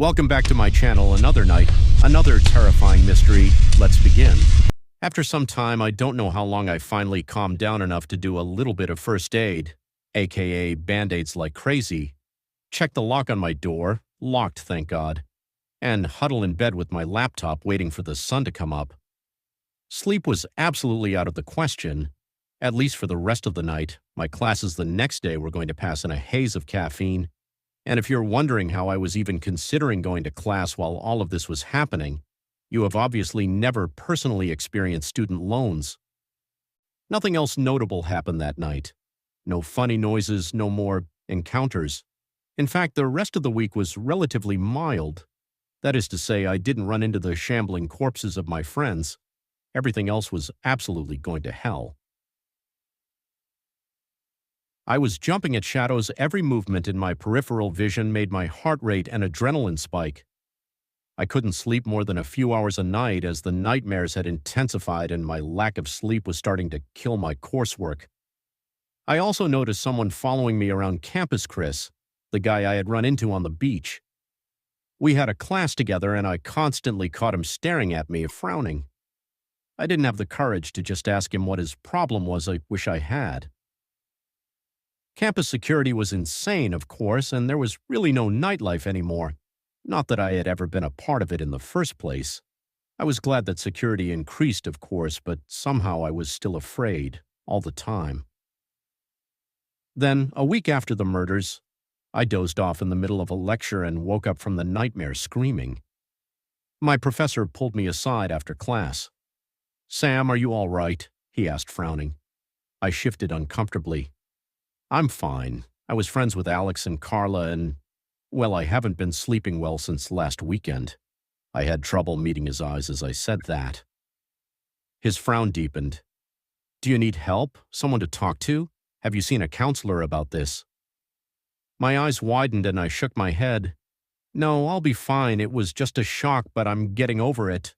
Welcome back to my channel. Another night, another terrifying mystery. Let's begin. After some time, I don't know how long, I finally calmed down enough to do a little bit of first aid, aka band-aids like crazy, check the lock on my door, locked thank God, and huddle in bed with my laptop waiting for the sun to come up. Sleep was absolutely out of the question, at least for the rest of the night. My classes the next day were going to pass in a haze of caffeine, and if you're wondering how I was even considering going to class while all of this was happening, you have obviously never personally experienced student loans. Nothing else notable happened that night. No funny noises, no more encounters. In fact, the rest of the week was relatively mild. That is to say, I didn't run into the shambling corpses of my friends. Everything else was absolutely going to hell. I was jumping at shadows. Every movement in my peripheral vision made my heart rate and adrenaline spike. I couldn't sleep more than a few hours a night as the nightmares had intensified and my lack of sleep was starting to kill my coursework. I also noticed someone following me around campus. Chris, the guy I had run into on the beach. We had a class together and I constantly caught him staring at me, frowning. I didn't have the courage to just ask him what his problem was. I wish I had. Campus security was insane, of course, and there was really no nightlife anymore. Not that I had ever been a part of it in the first place. I was glad that security increased, of course, but somehow I was still afraid, all the time. Then, a week after the murders, I dozed off in the middle of a lecture and woke up from the nightmare screaming. My professor pulled me aside after class. "Sam, are you all right?" he asked, frowning. I shifted uncomfortably. "I'm fine. I was friends with Alex and Carla and, well, I haven't been sleeping well since last weekend." I had trouble meeting his eyes as I said that. His frown deepened. "Do you need help? Someone to talk to? Have you seen a counselor about this?" My eyes widened and I shook my head. "No, I'll be fine. It was just a shock, but I'm getting over it."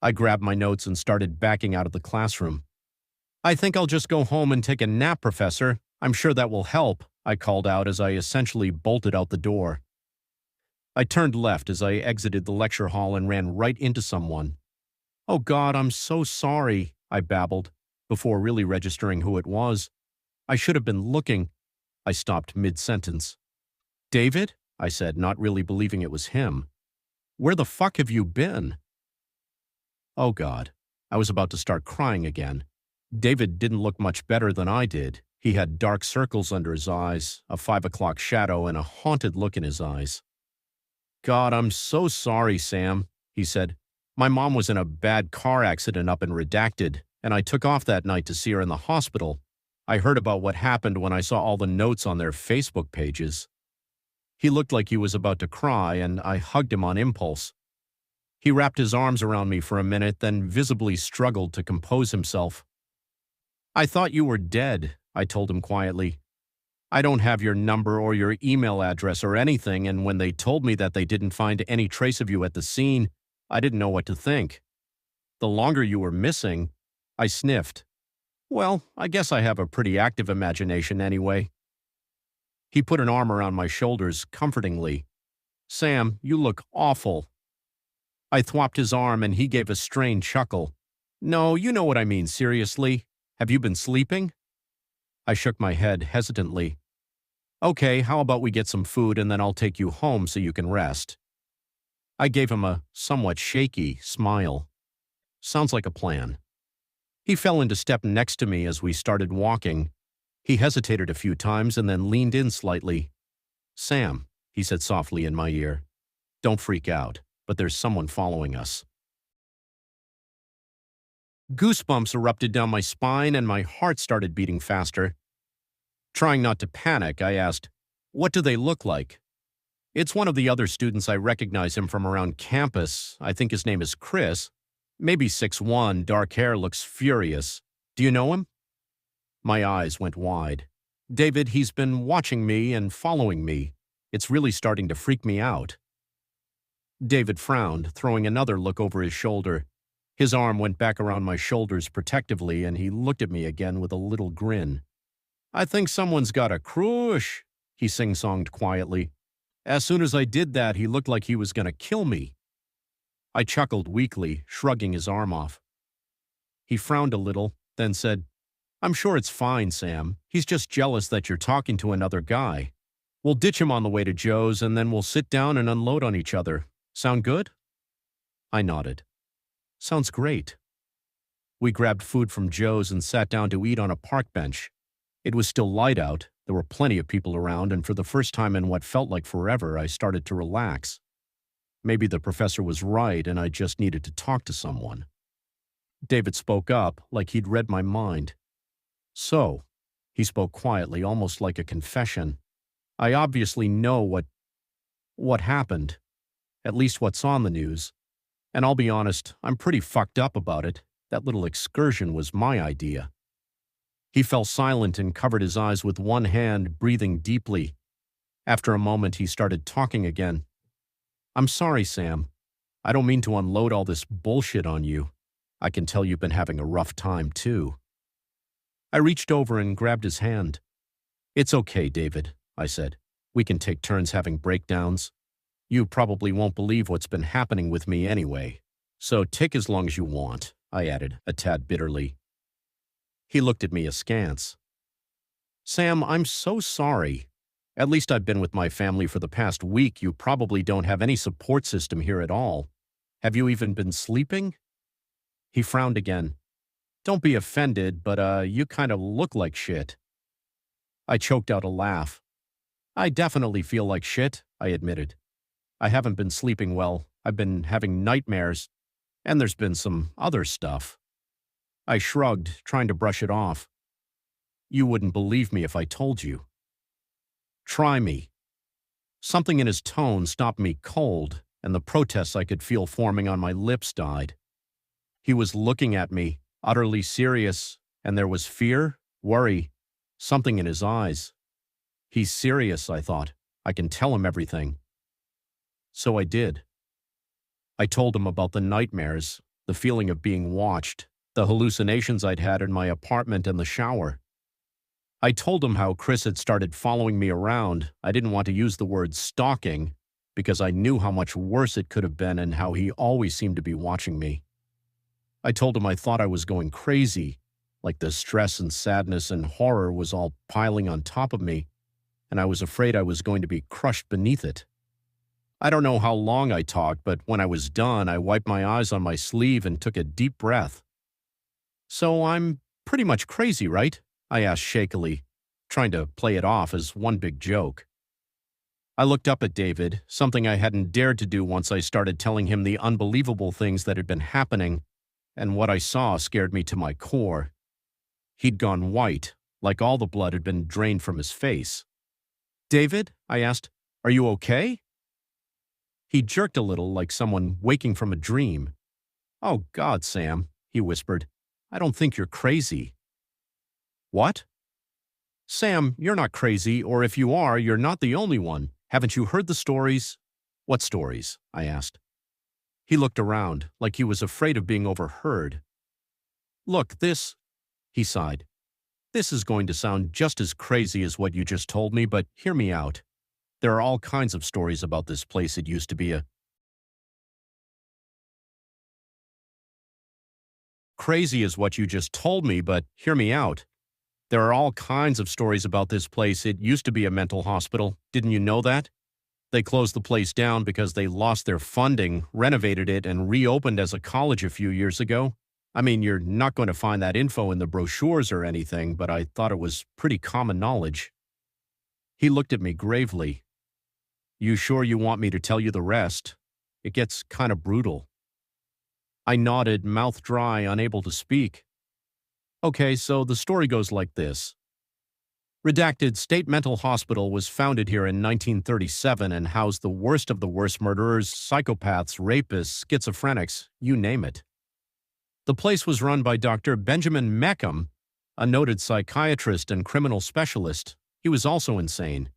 I grabbed my notes and started backing out of the classroom. "I think I'll just go home and take a nap, Professor. I'm sure that will help," I called out as I essentially bolted out the door. I turned left as I exited the lecture hall and ran right into someone. "Oh God, I'm so sorry," I babbled, before really registering who it was. "I should have been looking." I stopped mid-sentence. "David?" I said, not really believing it was him. "Where the fuck have you been?" Oh God, I was about to start crying again. David didn't look much better than I did. He had dark circles under his eyes, a 5 o'clock shadow, and a haunted look in his eyes. "God, I'm so sorry, Sam," he said. "My mom was in a bad car accident up in Redacted, and I took off that night to see her in the hospital. I heard about what happened when I saw all the notes on their Facebook pages." He looked like he was about to cry, and I hugged him on impulse. He wrapped his arms around me for a minute, then visibly struggled to compose himself. "I thought you were dead," I told him quietly. "I don't have your number or your email address or anything, and when they told me that they didn't find any trace of you at the scene, I didn't know what to think. The longer you were missing," I sniffed. "Well, I guess I have a pretty active imagination anyway." He put an arm around my shoulders comfortingly. "Sam, you look awful." I thwopped his arm and he gave a strained chuckle. "No, you know what I mean, seriously. Have you been sleeping?" I shook my head hesitantly. "Okay, how about we get some food and then I'll take you home so you can rest." I gave him a somewhat shaky smile. "Sounds like a plan." He fell into step next to me as we started walking. He hesitated a few times and then leaned in slightly. "Sam," he said softly in my ear, "don't freak out, but there's someone following us." Goosebumps erupted down my spine and my heart started beating faster. Trying not to panic, I asked, "What do they look like?" "It's one of the other students. I recognize him from around campus. I think his name is Chris. Maybe 6'1", dark hair, looks furious. Do you know him?" My eyes went wide. "David, he's been watching me and following me. It's really starting to freak me out." David frowned, throwing another look over his shoulder. His arm went back around my shoulders protectively, and he looked at me again with a little grin. "I think someone's got a crush," he sing-songed quietly. As soon as I did that, he looked like he was going to kill me. I chuckled weakly, shrugging his arm off. He frowned a little, then said, I'm sure it's fine, Sam. He's just jealous that you're talking to another guy. We'll ditch him on the way to Joe's, and then we'll sit down and unload on each other. Sound good? I nodded. Sounds great. We grabbed food from Joe's and sat down to eat on a park bench. It was still light out, there were plenty of people around, and for the first time in what felt like forever, I started to relax. Maybe the professor was right, and I just needed to talk to someone. David spoke up, like he'd read my mind. So, he spoke quietly, almost like a confession. I obviously know what happened, at least what's on the news. And I'll be honest, I'm pretty fucked up about it. That little excursion was my idea. He fell silent and covered his eyes with one hand, breathing deeply. After a moment, he started talking again. I'm sorry, Sam. I don't mean to unload all this bullshit on you. I can tell you've been having a rough time, too. I reached over and grabbed his hand. It's okay, David, I said. We can take turns having breakdowns. You probably won't believe what's been happening with me anyway. So take as long as you want, I added, a tad bitterly. He looked at me askance. Sam, I'm so sorry. At least I've been with my family for the past week. You probably don't have any support system here at all. Have you even been sleeping? He frowned again. Don't be offended, but you kind of look like shit. I choked out a laugh. I definitely feel like shit, I admitted. I haven't been sleeping well. I've been having nightmares, and there's been some other stuff. I shrugged, trying to brush it off. You wouldn't believe me if I told you. Try me. Something in his tone stopped me cold, and the protests I could feel forming on my lips died. He was looking at me, utterly serious, and there was fear, worry, something in his eyes. He's serious, I thought. I can tell him everything. So I did. I told him about the nightmares, the feeling of being watched, the hallucinations I'd had in my apartment and the shower. I told him how Chris had started following me around. I didn't want to use the word stalking, because I knew how much worse it could have been and how he always seemed to be watching me. I told him I thought I was going crazy, like the stress and sadness and horror was all piling on top of me, and I was afraid I was going to be crushed beneath it. I don't know how long I talked, but when I was done, I wiped my eyes on my sleeve and took a deep breath. So I'm pretty much crazy, right? I asked shakily, trying to play it off as one big joke. I looked up at David, something I hadn't dared to do once I started telling him the unbelievable things that had been happening, and what I saw scared me to my core. He'd gone white, like all the blood had been drained from his face. David, I asked, are you okay? He jerked a little, like someone waking from a dream. Oh, God, Sam, he whispered. I don't think you're crazy. What? Sam, you're not crazy, or if you are, you're not the only one. Haven't you heard the stories? What stories? I asked. He looked around, like he was afraid of being overheard. Look, he sighed. This is going to sound just as crazy as what you just told me, but hear me out. There are all kinds of stories about this place. It used to be a crazy is what you just told me, but hear me out. There are all kinds of stories about this place. It used to be a mental hospital. Didn't you know that? They closed the place down because they lost their funding, renovated it, and reopened as a college a few years ago. I mean, you're not going to find that info in the brochures or anything, but I thought it was pretty common knowledge. He looked at me gravely. You sure you want me to tell you the rest? It gets kind of brutal. I nodded, mouth dry, unable to speak. Okay, so the story goes like this. Redacted State Mental Hospital was founded here in 1937 and housed the worst of the worst murderers, psychopaths, rapists, schizophrenics, you name it. The place was run by Dr. Benjamin Meckham, a noted psychiatrist and criminal specialist. He was also insane.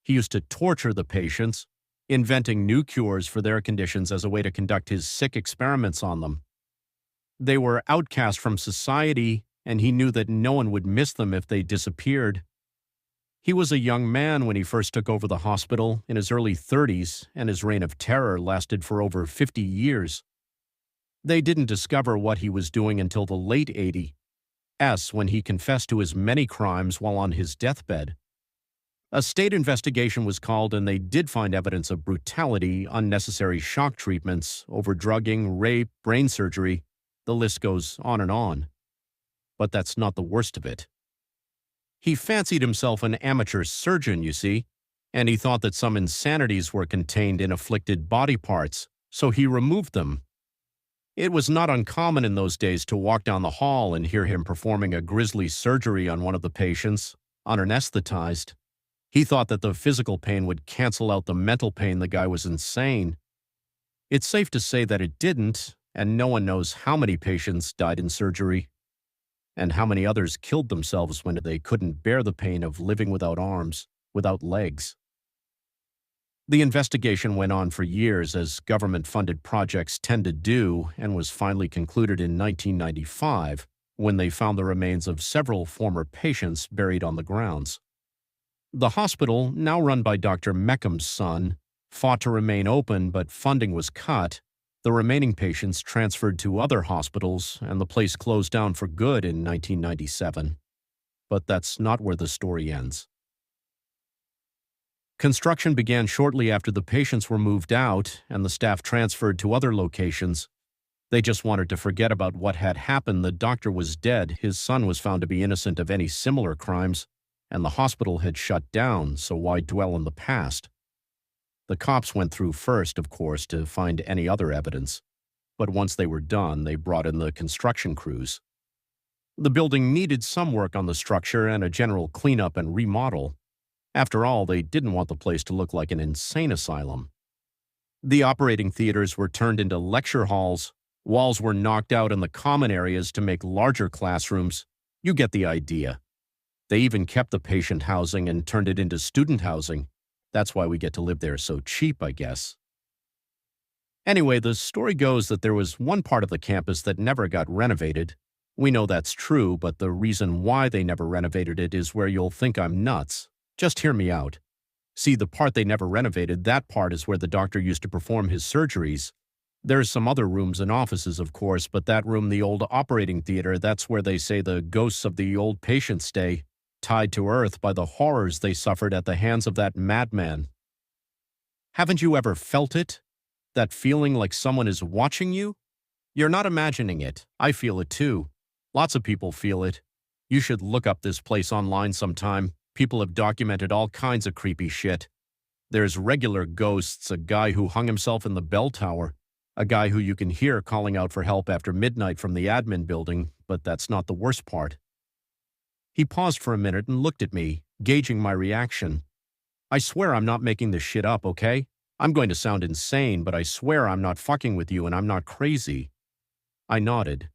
He used to torture the patients, inventing new cures for their conditions as a way to conduct his sick experiments on them. They were outcast from society, and he knew that no one would miss them if they disappeared. He was a young man when he first took over the hospital in his early 30s, and his reign of terror lasted for over 50 years. They didn't discover what he was doing until the late 80s, when he confessed to his many crimes while on his deathbed. A state investigation was called, and they did find evidence of brutality, unnecessary shock treatments, overdrugging, rape, brain surgery. The list goes on and on. But that's not the worst of it. He fancied himself an amateur surgeon, you see, and he thought that some insanities were contained in afflicted body parts, so he removed them. It was not uncommon in those days to walk down the hall and hear him performing a grisly surgery on one of the patients, unanestheticized. He thought that the physical pain would cancel out the mental pain. The guy was insane. It's safe to say that it didn't, and no one knows how many patients died in surgery, and how many others killed themselves when they couldn't bear the pain of living without arms, without legs. The investigation went on for years, as government-funded projects tend to do, and was finally concluded in 1995, when they found the remains of several former patients buried on the grounds. The hospital, now run by Dr. Meckham's son, fought to remain open, but funding was cut. The remaining patients transferred to other hospitals, and the place closed down for good in 1997. But that's not where the story ends. Construction began shortly after the patients were moved out and the staff transferred to other locations. They just wanted to forget about what had happened. The doctor was dead, his son was found to be innocent of any similar crimes, and the hospital had shut down, so why dwell in the past? The cops went through first, of course, to find any other evidence, but once they were done, they brought in the construction crews. The building needed some work on the structure and a general cleanup and remodel. After all, they didn't want the place to look like an insane asylum. The operating theaters were turned into lecture halls, walls were knocked out in the common areas to make larger classrooms. You get the idea. They even kept the patient housing and turned it into student housing. That's why we get to live there so cheap, I guess. Anyway, the story goes that there was one part of the campus that never got renovated. We know that's true, but the reason why they never renovated it is where you'll think I'm nuts. Just hear me out. See, the part they never renovated, that part is where the doctor used to perform his surgeries. There's some other rooms and offices, of course, but that room, the old operating theater, that's where they say the ghosts of the old patients stay, tied to earth by the horrors they suffered at the hands of that madman. Haven't you ever felt it? That feeling like someone is watching you? You're not imagining it. I feel it too. Lots of people feel it. You should look up this place online sometime. People have documented all kinds of creepy shit. There's regular ghosts, a guy who hung himself in the bell tower, a guy who you can hear calling out for help after midnight from the admin building, but that's not the worst part. He paused for a minute and looked at me, gauging my reaction. I swear I'm not making this shit up, okay? I'm going to sound insane, but I swear I'm not fucking with you and I'm not crazy. I nodded.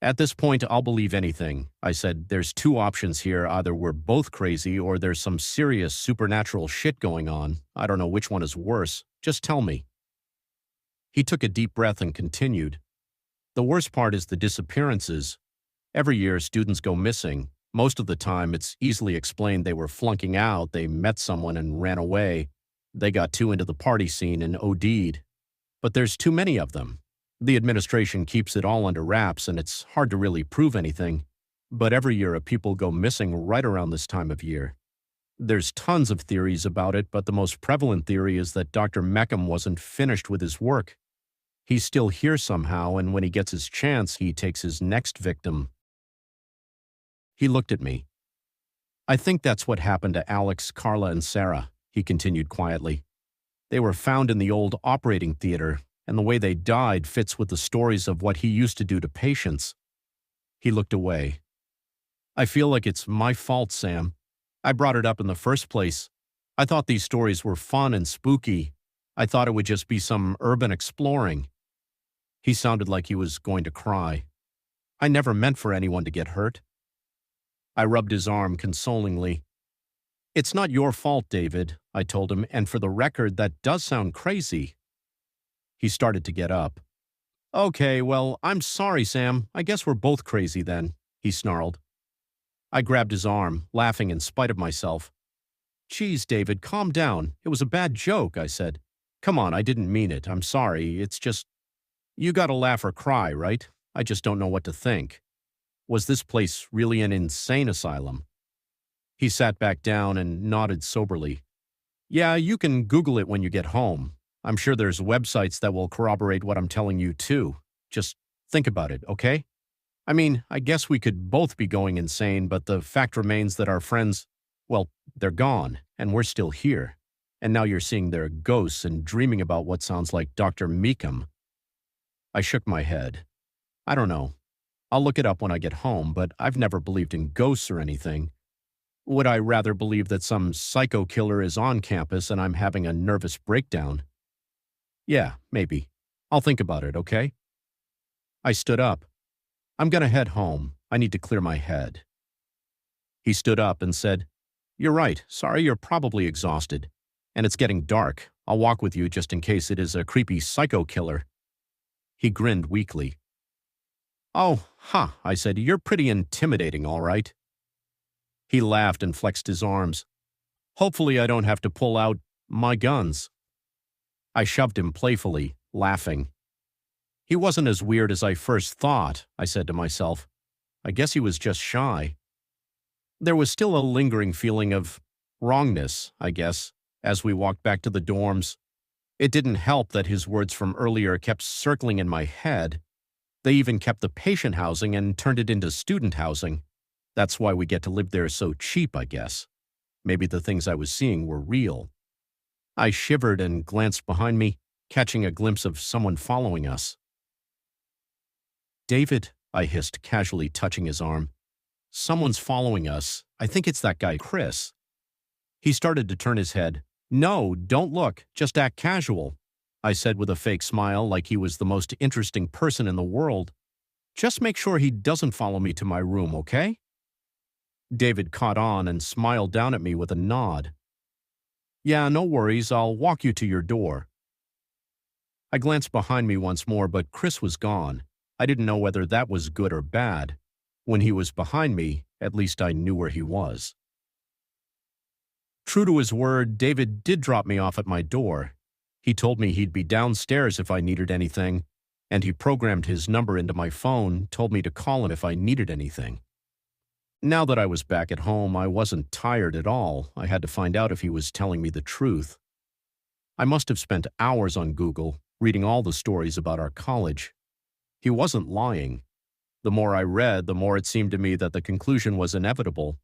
At this point, I'll believe anything. I said, there's two options here. Either we're both crazy or there's some serious supernatural shit going on. I don't know which one is worse. Just tell me. He took a deep breath and continued. The worst part is the disappearances. Every year, students go missing. Most of the time, it's easily explained they were flunking out, they met someone and ran away. They got too into the party scene and OD'd. But there's too many of them. The administration keeps it all under wraps, and it's hard to really prove anything. But every year, people go missing right around this time of year. There's tons of theories about it, but the most prevalent theory is that Dr. Meckham wasn't finished with his work. He's still here somehow, and when he gets his chance, he takes his next victim. He looked at me. I think that's what happened to Alex, Carla, and Sarah, he continued quietly. They were found in the old operating theater, and the way they died fits with the stories of what he used to do to patients. He looked away. I feel like it's my fault, Sam. I brought it up in the first place. I thought these stories were fun and spooky. I thought it would just be some urban exploring. He sounded like he was going to cry. I never meant for anyone to get hurt. I rubbed his arm consolingly. It's not your fault, David, I told him, and for the record, that does sound crazy. He started to get up. Okay, well, I'm sorry, Sam. I guess we're both crazy then, he snarled. I grabbed his arm, laughing in spite of myself. Geez, David, calm down. It was a bad joke, I said. Come on, I didn't mean it. I'm sorry. It's just, you gotta laugh or cry, right? I just don't know what to think. Was this place really an insane asylum? He sat back down and nodded soberly. Yeah, you can Google it when you get home. I'm sure there's websites that will corroborate what I'm telling you, too. Just think about it, okay? I mean, I guess we could both be going insane, but the fact remains that our friends, well, they're gone, and we're still here. And now you're seeing their ghosts and dreaming about what sounds like Dr. Meekum. I shook my head. I don't know. I'll look it up when I get home, but I've never believed in ghosts or anything. Would I rather believe that some psycho killer is on campus and I'm having a nervous breakdown? Yeah, maybe. I'll think about it, okay? I stood up. I'm gonna head home. I need to clear my head. He stood up and said, You're right. Sorry, you're probably exhausted. And it's getting dark. I'll walk with you just in case it is a creepy psycho killer. He grinned weakly. Oh, I said, you're pretty intimidating, all right. He laughed and flexed his arms. Hopefully I don't have to pull out my guns. I shoved him playfully, laughing. He wasn't as weird as I first thought, I said to myself. I guess he was just shy. There was still a lingering feeling of wrongness, I guess, as we walked back to the dorms. It didn't help that his words from earlier kept circling in my head. They even kept the patient housing and turned it into student housing. That's why we get to live there so cheap, I guess. Maybe the things I was seeing were real. I shivered and glanced behind me, catching a glimpse of someone following us. David, I hissed, casually touching his arm. Someone's following us. I think it's that guy, Chris. He started to turn his head. No, don't look. Just act casual, I said with a fake smile like he was the most interesting person in the world. Just make sure he doesn't follow me to my room, okay? David caught on and smiled down at me with a nod. Yeah, no worries. I'll walk you to your door. I glanced behind me once more, but Chris was gone. I didn't know whether that was good or bad. When he was behind me, at least I knew where he was. True to his word, David did drop me off at my door. He told me he'd be downstairs if I needed anything, and he programmed his number into my phone, told me to call him if I needed anything. Now that I was back at home, I wasn't tired at all. I had to find out if he was telling me the truth. I must have spent hours on Google, reading all the stories about our college. He wasn't lying. The more I read, the more it seemed to me that the conclusion was inevitable.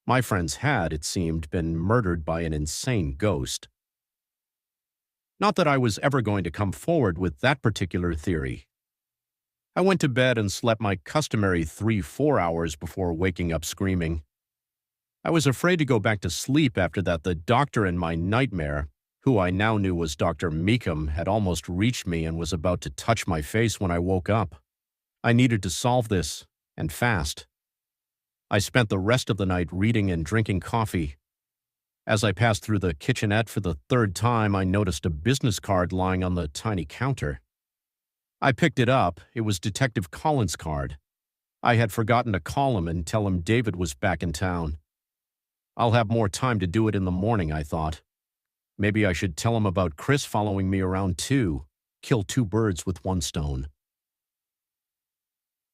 My friends had, it seemed, been murdered by an insane ghost. Not that I was ever going to come forward with that particular theory. I went to bed and slept my customary 3-4 hours before waking up screaming. I was afraid to go back to sleep after that. The doctor in my nightmare, who I now knew was Dr. Meekum, had almost reached me and was about to touch my face when I woke up. I needed to solve this, and fast. I spent the rest of the night reading and drinking coffee. As I passed through the kitchenette for the third time, I noticed a business card lying on the tiny counter. I picked it up. It was Detective Collins' card. I had forgotten to call him and tell him David was back in town. I'll have more time to do it in the morning, I thought. Maybe I should tell him about Chris following me around too. Kill two birds with one stone.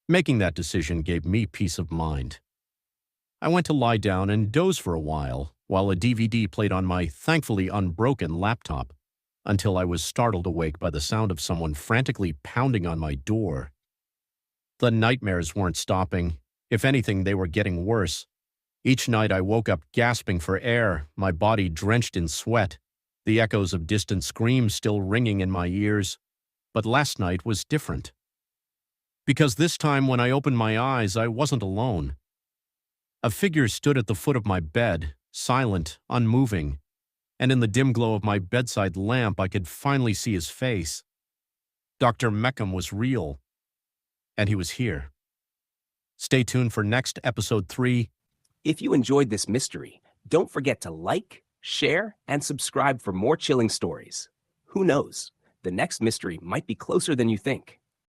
Making that decision gave me peace of mind. I went to lie down and doze for a while a DVD played on my thankfully unbroken laptop, until I was startled awake by the sound of someone frantically pounding on my door. The nightmares weren't stopping. If anything, they were getting worse. Each night I woke up gasping for air, my body drenched in sweat, the echoes of distant screams still ringing in my ears. But last night was different. Because this time when I opened my eyes, I wasn't alone. A figure stood at the foot of my bed, silent, unmoving, and in the dim glow of my bedside lamp I could finally see his face. Dr. Meekum was real, and he was here. Stay tuned for next episode 3. If you enjoyed this mystery, don't forget to like, share, and subscribe for more chilling stories. Who knows? The next mystery might be closer than you think.